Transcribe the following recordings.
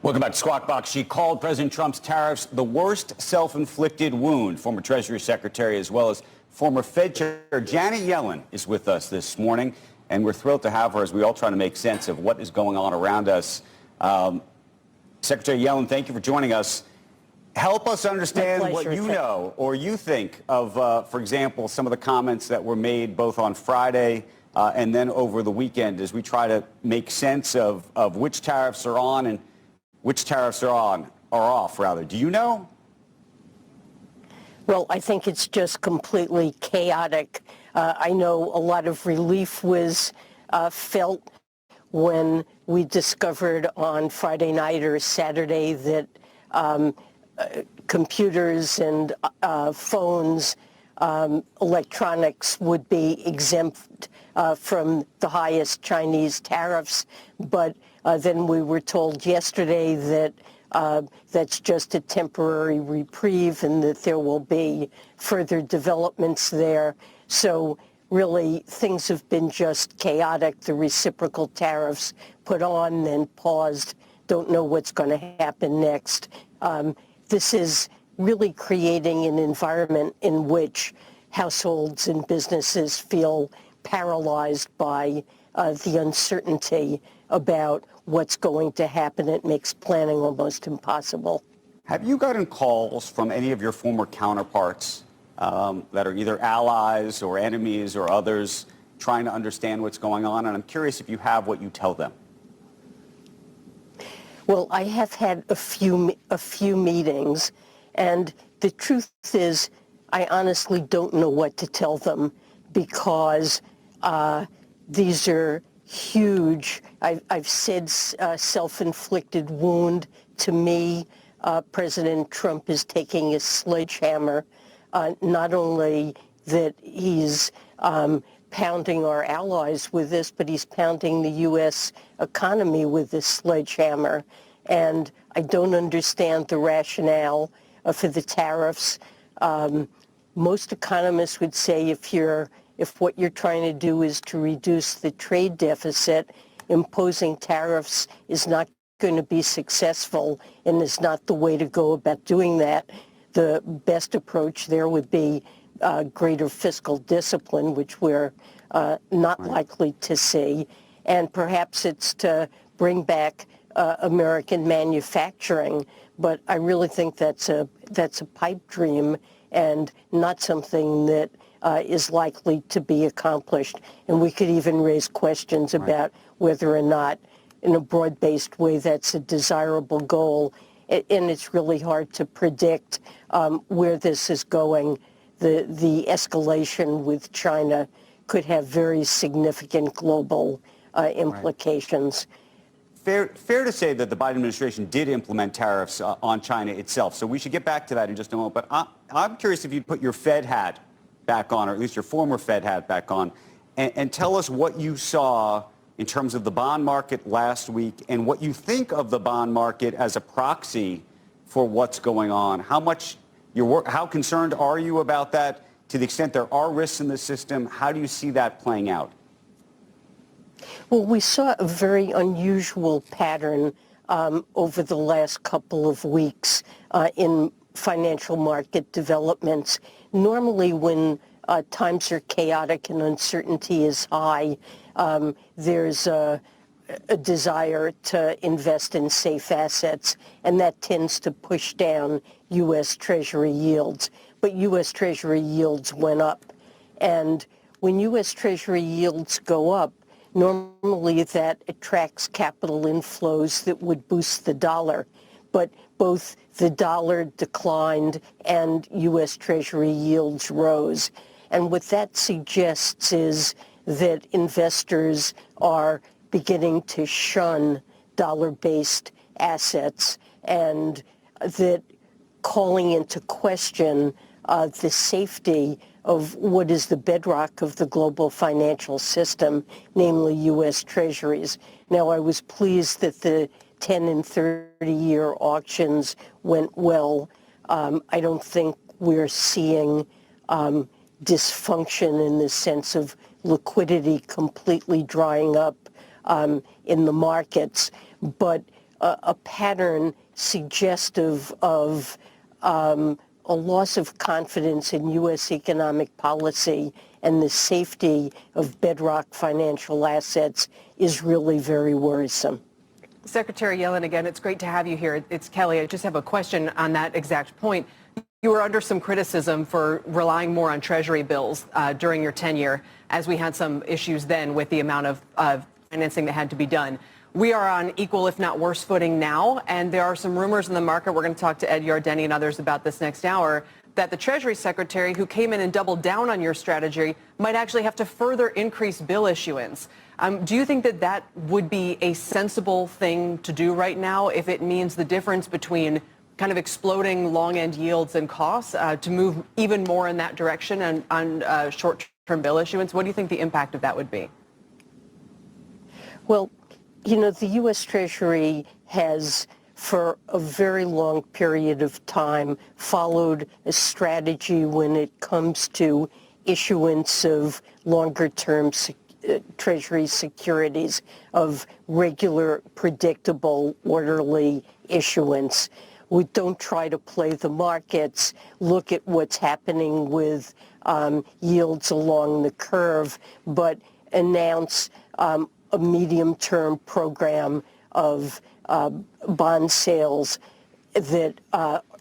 Welcome back to Squawk Box. She called President Trump's tariffs the worst self-inflicted wound. Former Treasury Secretary as well as former Fed Chair Janet Yellen is with us this morning, and we're thrilled to have her as we all try to make sense of what is going on around us. Secretary Yellen, thank you for joining us. Help us understand what you know or you think of, for example, some of the comments that were made both on Friday and then over the weekend as we try to make sense of which tariffs are on and which tariffs are off, rather. Do you know? Well, I think it's just completely chaotic. I know a lot of relief was felt when we discovered on Friday night or Saturday that computers and phones, electronics would be exempt from the highest Chinese tariffs. But then we were told yesterday that that's just a temporary reprieve and that there will be further developments there. So really, things have been just chaotic. The reciprocal tariffs put on, then paused. Don't know what's going to happen next. This is really creating an environment in which households and businesses feel paralyzed by the uncertainty about what's going to happen. It makes planning almost impossible. Have you gotten calls from any of your former counterparts that are either allies or enemies or others trying to understand what's going on? And I'm curious if you have what you tell them. Well, I have had a few meetings, and the truth is I honestly don't know what to tell them because these are huge. I've said self-inflicted wound. To me, President Trump is taking a sledgehammer, not only that he's pounding our allies with this, but he's pounding the U.S. economy with this sledgehammer. And I don't understand the rationale for the tariffs. Most economists would say if what you're trying to do is to reduce the trade deficit, imposing tariffs is not going to be successful and is not the way to go about doing that. The best approach there would be greater fiscal discipline, which we're not likely to see. And perhaps it's to bring back American manufacturing. But I really think that's a pipe dream and not something that is likely to be accomplished. And we could even raise questions about whether or not, in a broad-based way, that's a desirable goal. And it's really hard to predict where this is going. The escalation with China could have very significant global implications. Fair to say that the Biden administration did implement tariffs on China itself. So we should get back to that in just a moment. But I'm curious if you'd put your Fed hat back on, or at least your former Fed hat back on, and tell us what you saw in terms of the bond market last week and what you think of the bond market as a proxy for what's going on. How concerned are you about that? To the extent there are risks in the system, how do you see that playing out? Well, we saw a very unusual pattern over the last couple of weeks in financial market developments. Normally, when times are chaotic and uncertainty is high, there's a desire to invest in safe assets, and that tends to push down U.S. Treasury yields. But U.S. Treasury yields went up. And when U.S. Treasury yields go up, normally that attracts capital inflows that would boost the dollar. But both the dollar declined and U.S. Treasury yields rose. And what that suggests is that investors are beginning to shun dollar-based assets, and that calling into question the safety of what is the bedrock of the global financial system, namely U.S. Treasuries. Now, I was pleased that the 10 and 30-year auctions went well. I don't think we're seeing dysfunction in the sense of liquidity completely drying up in the markets. But a pattern suggestive of a loss of confidence in U.S. economic policy and the safety of bedrock financial assets is really very worrisome. Secretary Yellen, again, it's great to have you here. It's Kelly. I just have a question on that exact point. You were under some criticism for relying more on Treasury bills during your tenure, as we had some issues then with the amount of financing that had to be done. We are on equal, if not worse, footing now, and there are some rumors in the market. We're going to talk to Ed Yardeni and others about this next hour, that the Treasury Secretary, who came in and doubled down on your strategy, might actually have to further increase bill issuance. Do you think that that would be a sensible thing to do right now if it means the difference between kind of exploding long-end yields and costs to move even more in that direction on short-term bill issuance? What do you think the impact of that would be? Well, you know, the U.S. Treasury has, for a very long period of time, followed a strategy when it comes to issuance of longer-term Treasury securities, of regular, predictable, orderly issuance. We don't try to play the markets, look at what's happening with yields along the curve, but announce a medium-term program of bond sales that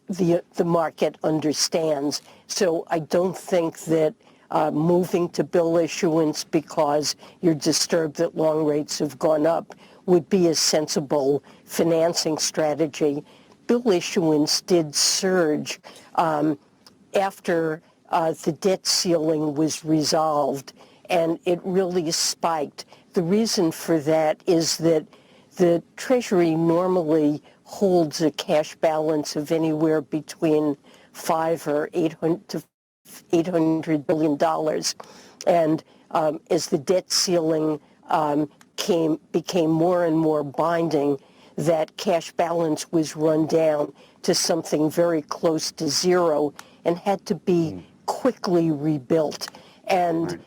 the market understands. So I don't think that moving to bill issuance because you're disturbed that long rates have gone up would be a sensible financing strategy. Bill issuance did surge after the debt ceiling was resolved, and it really spiked. The reason for that is that the Treasury normally holds a cash balance of anywhere between $500 or $800 billion. And as the debt ceiling became more and more binding, that cash balance was run down to something very close to zero and had to be quickly rebuilt. And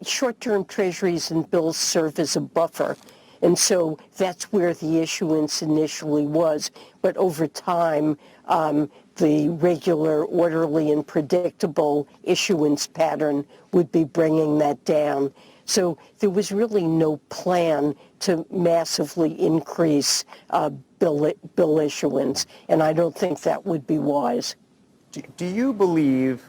short-term treasuries and bills serve as a buffer. And so that's where the issuance initially was. But over time, the regular, orderly, and predictable issuance pattern would be bringing that down. So there was really no plan to massively increase bill issuance, and I don't think that would be wise. Do you believe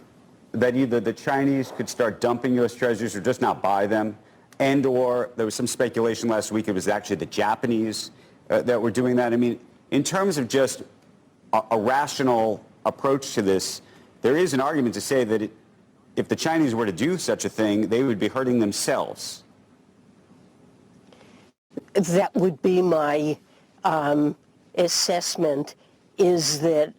that either the Chinese could start dumping U.S. treasuries or just not buy them, and or there was some speculation last week it was actually the Japanese that were doing that? I mean, in terms of just a rational approach to this, there is an argument to say that if the Chinese were to do such a thing, they would be hurting themselves. That would be my assessment, is that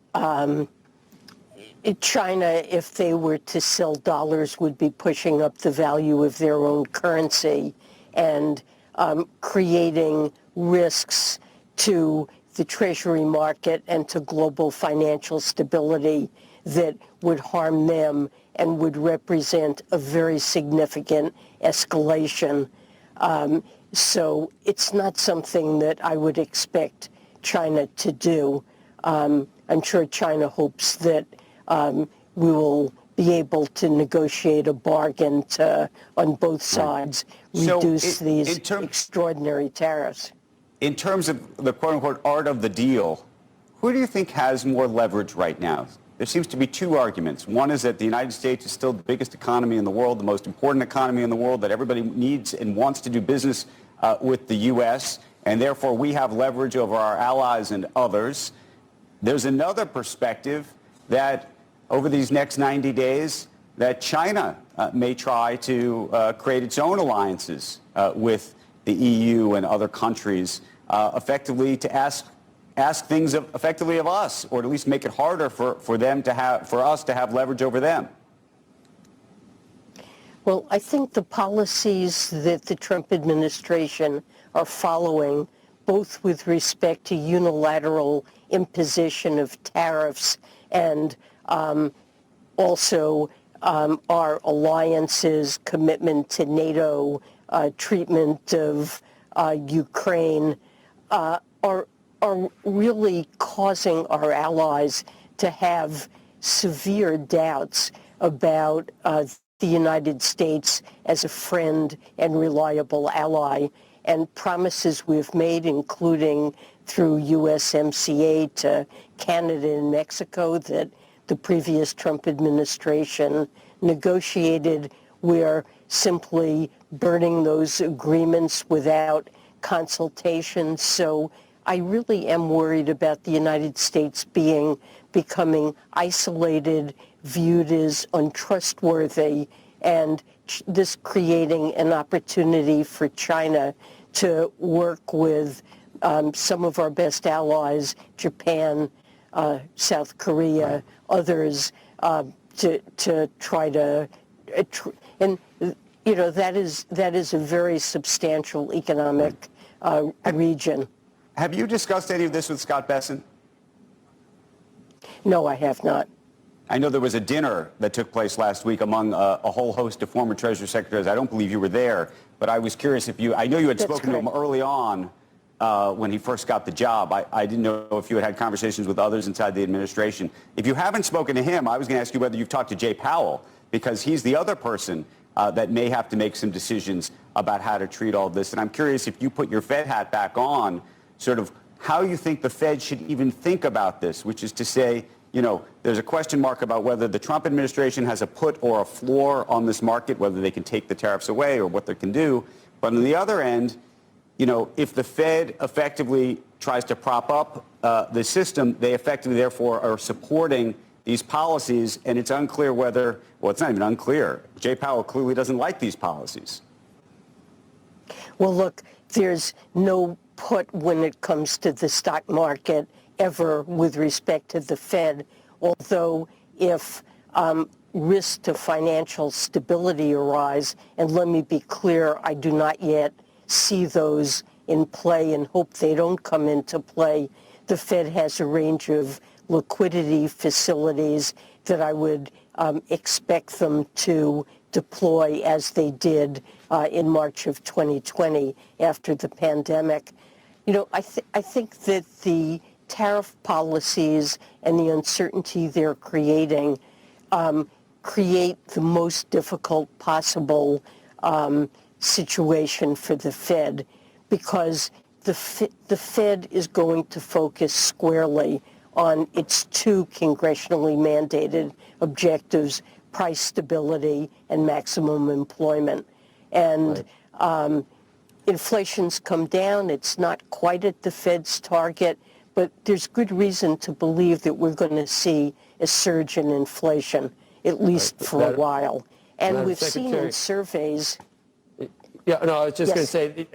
China, if they were to sell dollars, would be pushing up the value of their own currency and creating risks to the Treasury market and to global financial stability that would harm them and would represent a very significant escalation. So it's not something that I would expect China to do. I'm sure China hopes that we will be able to negotiate a bargain to, on both sides, reduce these extraordinary tariffs. In terms of the quote-unquote art of the deal, who do you think has more leverage right now? There seems to be two arguments. One is that the United States is still the biggest economy in the world, the most important economy in the world, that everybody needs and wants to do business with the U.S., and therefore we have leverage over our allies and others. There's another perspective that over these next 90 days, that China may try to create its own alliances with the EU and other countries, effectively to ask things effectively of us, or at least make it harder for us to have leverage over them. Well, I think the policies that the Trump administration are following, both with respect to unilateral imposition of tariffs and also our alliances, commitment to NATO, treatment of Ukraine, are are really causing our allies to have severe doubts about the United States as a friend and reliable ally, and promises we've made, including through USMCA to Canada and Mexico, that the previous Trump administration negotiated. We're simply burning those agreements without consultation. So I really am worried about the United States becoming isolated, viewed as untrustworthy, and this creating an opportunity for China to work with some of our best allies, Japan, South Korea, others, to try to, and you know, that is a very substantial economic region. Have you discussed any of this with Scott Bessent? No, I have not. I know there was a dinner that took place last week among a whole host of former Treasury Secretaries. I don't believe you were there, but I was curious if you, I know you had spoken to him early on when he first got the job. I didn't know if you had conversations with others inside the administration. If you haven't spoken to him, I was going to ask you whether you've talked to Jay Powell, because he's the other person that may have to make some decisions about how to treat all this. And I'm curious, if you put your Fed hat back on, sort of how you think the Fed should even think about this, which is to say, you know, there's a question mark about whether the Trump administration has a put or a floor on this market, whether they can take the tariffs away or what they can do. But on the other end, you know, if the Fed effectively tries to prop up the system, they effectively, therefore, are supporting these policies, and it's unclear whether, well, it's not even unclear. Jay Powell clearly doesn't like these policies. Well, look, there's no put when it comes to the stock market ever with respect to the Fed, although if risks to financial stability arise, and let me be clear, I do not yet see those in play and hope they don't come into play, the Fed has a range of liquidity facilities that I would expect them to deploy as they did in March of 2020 after the pandemic. You know, I think that the tariff policies and the uncertainty they're creating create the most difficult possible situation for the Fed, because the Fed is going to focus squarely on its two congressionally mandated objectives, price stability and maximum employment. And inflation's come down. It's not quite at the Fed's target, but there's good reason to believe that we're going to see a surge in inflation, at least for a while. And we've seen in surveys. Yeah, no, I was just going to say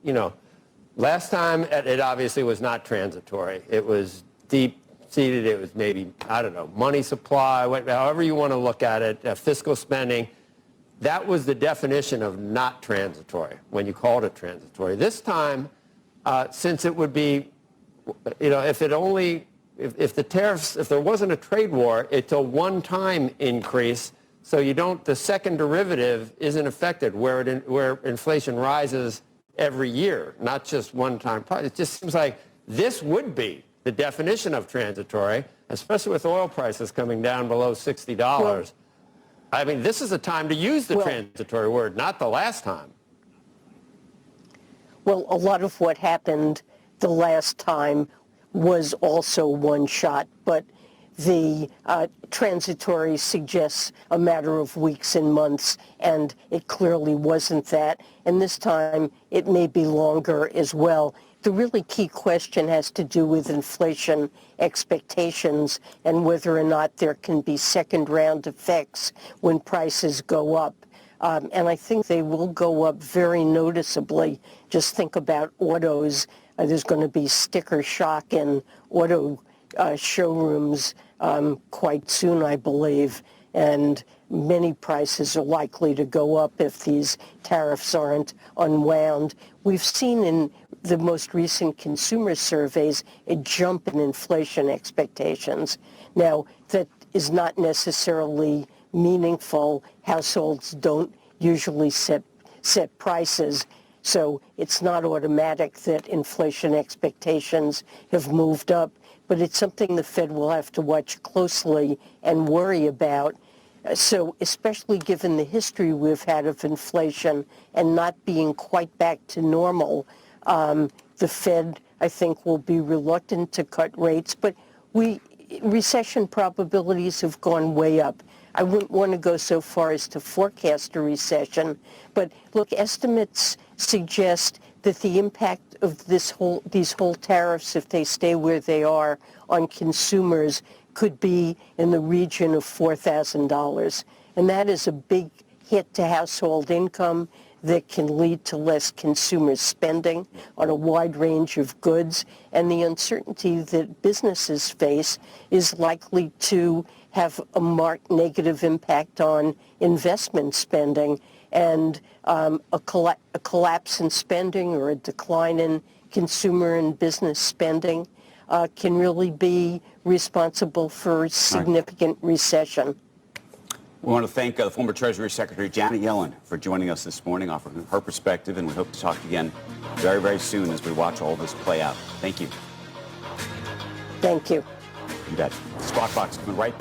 you know, last time it obviously was not transitory. It was deep-seated. It was maybe, I don't know, money supply, however you want to look at it, fiscal spending. That was the definition of not transitory when you called it transitory. This time, since it would be, you know, if the tariffs, if there wasn't a trade war, it's a one-time increase, so you don't, the second derivative isn't affected where inflation rises every year, not just one-time. It just seems like this would be the definition of transitory, especially with oil prices coming down below $60. Well, I mean, this is a time to use the transitory word, not the last time. Well, a lot of what happened the last time was also one shot, but the transitory suggests a matter of weeks and months, and it clearly wasn't that. And this time, it may be longer as well. The really key question has to do with inflation expectations and whether or not there can be second-round effects when prices go up. And I think they will go up very noticeably. Just think about autos. There's going to be sticker shock in auto showrooms quite soon, I believe, and many prices are likely to go up if these tariffs aren't unwound. We've seen in the most recent consumer surveys a jump in inflation expectations. Now, that is not necessarily meaningful. Households don't usually set prices. So it's not automatic that inflation expectations have moved up, but it's something the Fed will have to watch closely and worry about. So especially given the history we've had of inflation and not being quite back to normal, the Fed, I think, will be reluctant to cut rates. But recession probabilities have gone way up. I wouldn't want to go so far as to forecast a recession, but look, estimates suggest that the impact of these whole tariffs, if they stay where they are, on consumers could be in the region of $4,000. And that is a big hit to household income that can lead to less consumer spending on a wide range of goods. And the uncertainty that businesses face is likely to have a marked negative impact on investment spending. And a collapse in spending or a decline in consumer and business spending can really be responsible for significant recession. We want to thank the former Treasury Secretary Janet Yellen for joining us this morning, offering her perspective, and we hope to talk again very, very soon as we watch all this play out. Thank you. Thank you. You bet. Squawk Box coming right back.